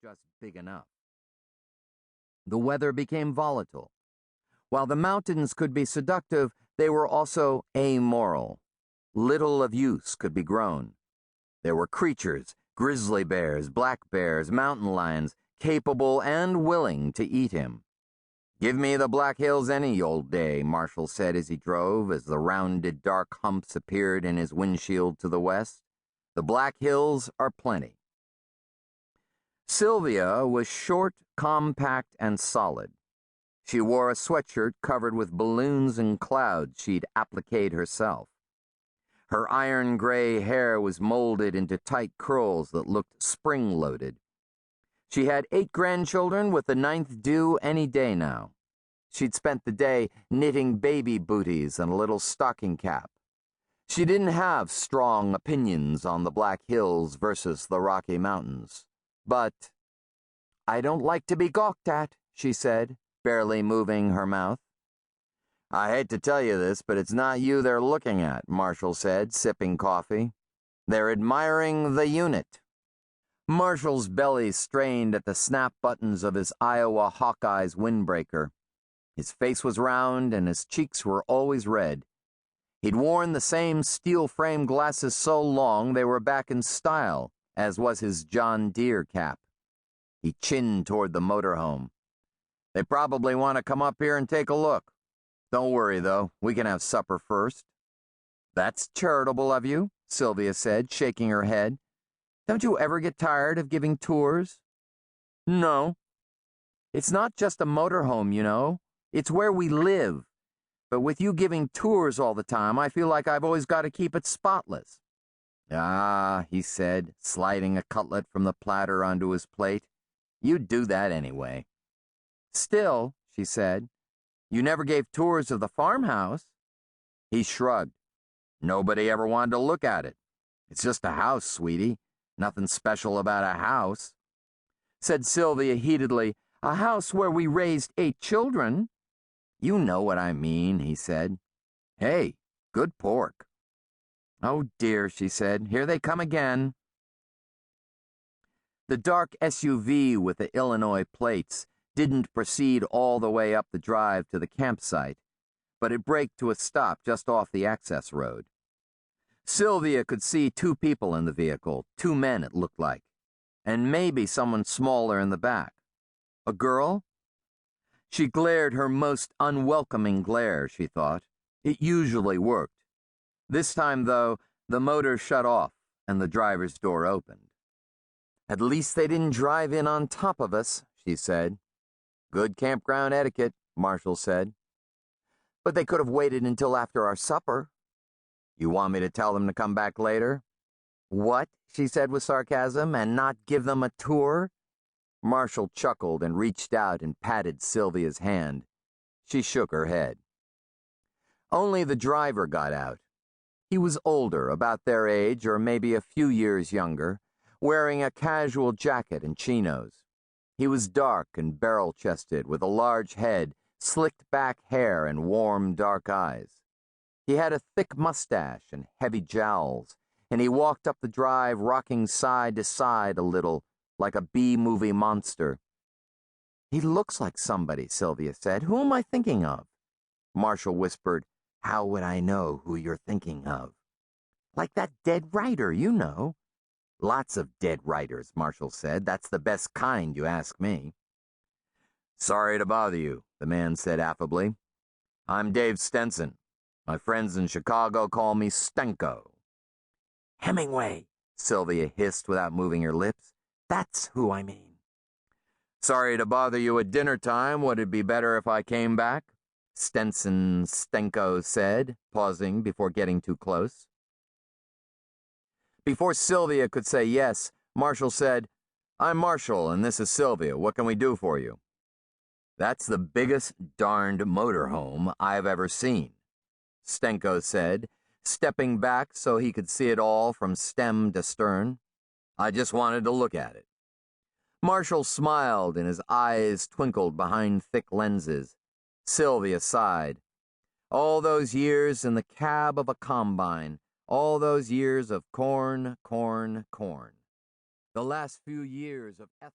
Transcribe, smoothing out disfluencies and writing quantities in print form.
just big enough. The weather became volatile. While the mountains could be seductive, they were also amoral. Little of use could be grown. There were creatures, grizzly bears, black bears, mountain lions, capable and willing to eat him. "Give me the Black Hills any old day," Marshall said as he drove, as the rounded dark humps appeared in his windshield to the west. "The Black Hills are plenty." Sylvia was short, compact, and solid. She wore a sweatshirt covered with balloons and clouds she'd appliqued herself. Her iron gray hair was molded into tight curls that looked spring-loaded. She had 8 grandchildren, with the 9th due any day now. She'd spent the day knitting baby booties and a little stocking cap. She didn't have strong opinions on the Black Hills versus the Rocky Mountains. But, "I don't like to be gawked at," she said, barely moving her mouth. "I hate to tell you this, but it's not you they're looking at," Marshall said, sipping coffee. "They're admiring the unit." Marshall's belly strained at the snap buttons of his Iowa Hawkeyes windbreaker. His face was round and his cheeks were always red. He'd worn the same steel-frame glasses so long they were back in style, as was his John Deere cap. He chinned toward the motorhome. "They probably want to come up here and take a look. Don't worry, though. We can have supper first." "That's charitable of you," Sylvia said, shaking her head. "Don't you ever get tired of giving tours?" "No. It's not just a motorhome, you know. It's where we live. But with you giving tours all the time, I feel like I've always got to keep it spotless." "Ah," he said, sliding a cutlet from the platter onto his plate. "You'd do that anyway." "Still," she said, "you never gave tours of the farmhouse." He shrugged. "Nobody ever wanted to look at it. It's just a house, sweetie. Nothing special about a house." Said Sylvia heatedly, "A house where we raised 8 children." "You know what I mean," he said. "Hey, good pork." "Oh dear," she said. "Here they come again." The dark SUV with the Illinois plates didn't proceed all the way up the drive to the campsite, but it braked to a stop just off the access road. Sylvia could see 2 people in the vehicle, 2 men it looked like, and maybe someone smaller in the back. A girl? She glared her most unwelcoming glare, she thought. It usually worked. This time, though, the motor shut off and the driver's door opened. "At least they didn't drive in on top of us," she said. "Good campground etiquette," Marshall said. "But they could have waited until after our supper." "You want me to tell them to come back later?" "What?" she said with sarcasm, "and not give them a tour?" Marshall chuckled and reached out and patted Sylvia's hand. She shook her head. Only the driver got out. He was older, about their age or maybe a few years younger, wearing a casual jacket and chinos. He was dark and barrel-chested, with a large head, slicked back hair, and warm, dark eyes. He had a thick mustache and heavy jowls, and he walked up the drive rocking side to side a little, like a B-movie monster. "He looks like somebody," Sylvia said. "Who am I thinking of?" Marshall whispered, "How would I know who you're thinking of?" "Like that dead writer, you know." "Lots of dead writers," Marshall said. "That's the best kind, you ask me." "Sorry to bother you," the man said affably. "I'm Dave Stenson. My friends in Chicago call me Stenko." "Hemingway," Sylvia hissed without moving her lips. "That's who I mean." "Sorry to bother you at dinner time. Would it be better if I came back?" Stenko said, pausing before getting too close. Before Sylvia could say yes, Marshall said, "I'm Marshall, and this is Sylvia. What can we do for you?" "That's the biggest darned motorhome I've ever seen," Stenko said, stepping back so he could see it all from stem to stern. "I just wanted to look at it." Marshall smiled and his eyes twinkled behind thick lenses. Sylvia sighed. All those years in the cab of a combine, all those years of corn, corn, corn. The last few years of ethanol.